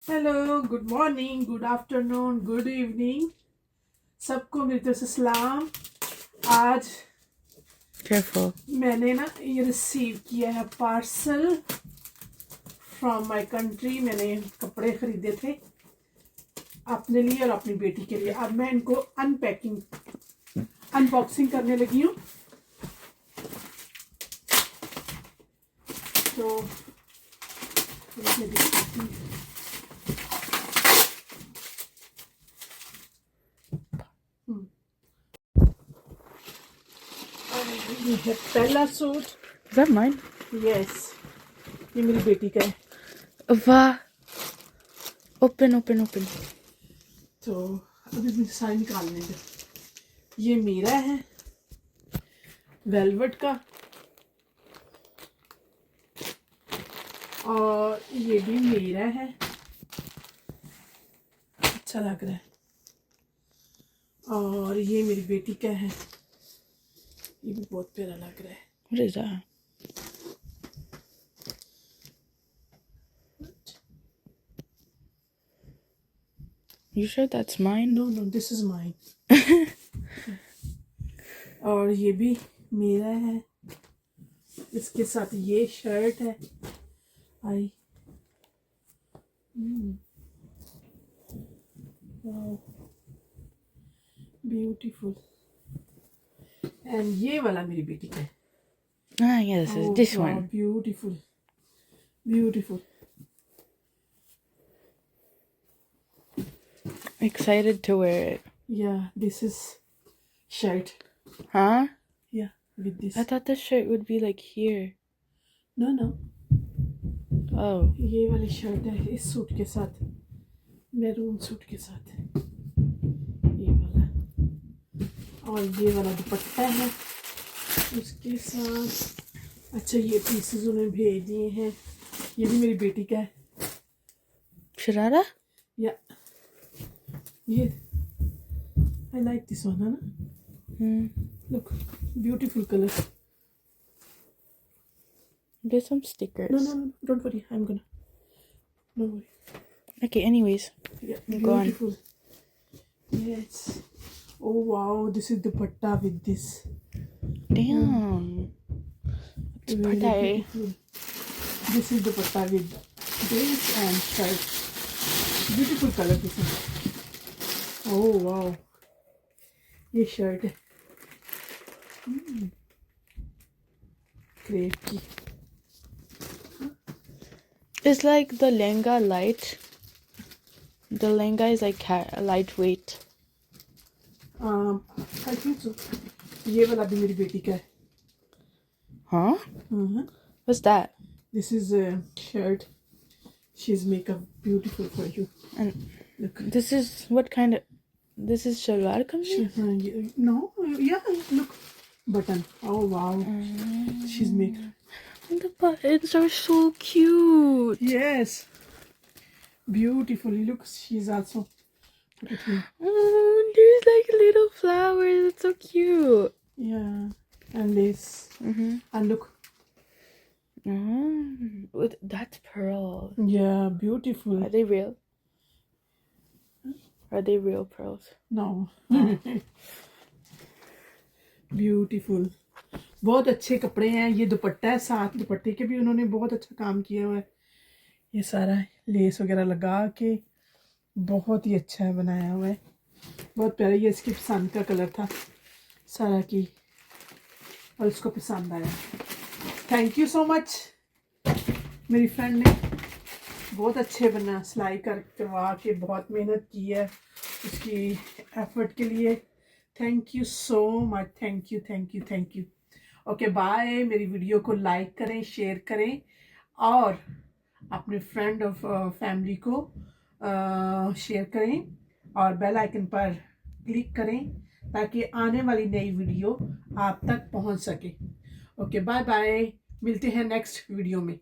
Hello, good morning, good afternoon, good evening, सबको मेरी तरफ से सलाम। आज Careful. मैंने ना ये रिसीव किया है पार्सल फ्रॉम माय कंट्री। मैंने कपड़े खरीदे थे अपने लिए और अपनी बेटी के लिए। अब मैं इनको अनबॉक्सिंग करने लगी हूँ। तो मैं दिखाती हूँ। ये है पहला suit. Is that mine? Yes, ये मेरी बेटी का है। Wow. Open. तो अभी मुझे सारी निकालने दे। ये मेरा है वेलवेट का, और ये भी मेरा है। अच्छा लग रहा है। और ये मेरी बेटी का है, ये भी बहुत प्यारा लग रहा है। What is that? You sure that's mine? No no, this is mine. और ये भी मेरा है। इसके साथ ये शर्ट है। आई ब्यूटीफुल। एंड ये वाला मेरी बेटी का है। Ah, yes, it's this one. Beautiful beautiful. Excited to wear it. Yeah, this is shirt. Huh? Yeah, with this. I thought the shirt would be like here. No, no. Oh. ये वाली shirt है इस suit के साथ, maroon suit के साथ, ये वाला। और ये वाला दुपट्टा है उसके साथ। अच्छा, ये पीसेस उन्हें भेज दिए हैं। ये भी मेरी बेटी का है। Sharara? या ये आई लाइक दिस वन, है ना? Look, beautiful colour. There's some stickers. No, don't worry, I'm gonna, no worry. Okay, anyways. Yeah, Go on. beautiful. Yes. Oh wow, this is dupatta with this. Damn. It's Really pretty. beautiful. This is dupatta with this and shirt. Beautiful color this is. Oh wow. ये shirt है crepe की। It's like the lehenga light. The lehenga is like lightweight. I think so. ये वाला भी मेरी बेटी का है। Huh? What's that? This is a shirt. She's make up beautiful for you. And Look. this is what kind of? This is shalwar kamizh? No, yeah, look, button. Oh wow, she's make. The buttons are so cute. Yes, beautiful. Look, she's also. Look at me. Oh, there's like little flowers. It's so cute. Yeah, and this. And look. That's pearls. Yeah, beautiful. Are they real? Are they real pearls? No. Beautiful. बहुत अच्छे कपड़े हैं। ये दुपट्टा है, साथ दुपट्टे के भी उन्होंने बहुत अच्छा काम किया हुआ है। ये सारा लेस वगैरह लगा के बहुत ही अच्छा है बनाया हुआ है। बहुत प्यारा। ये इसकी पसंद का कलर था सारा की, और उसको पसंद आया। Thank you so much. मेरी फ्रेंड ने बहुत अच्छे बना सिलाई करवा के बहुत मेहनत की है उसकी एफर्ट के लिए। Thank you so much. Thank you. Okay, bye. मेरी वीडियो को लाइक करें, शेयर करें, और अपने फ्रेंड और फैमिली को शेयर करें, और बेल आइकन पर क्लिक करें ताकि आने वाली नई वीडियो आप तक पहुंच सके। Okay, bye bye. मिलते हैं नेक्स्ट वीडियो में।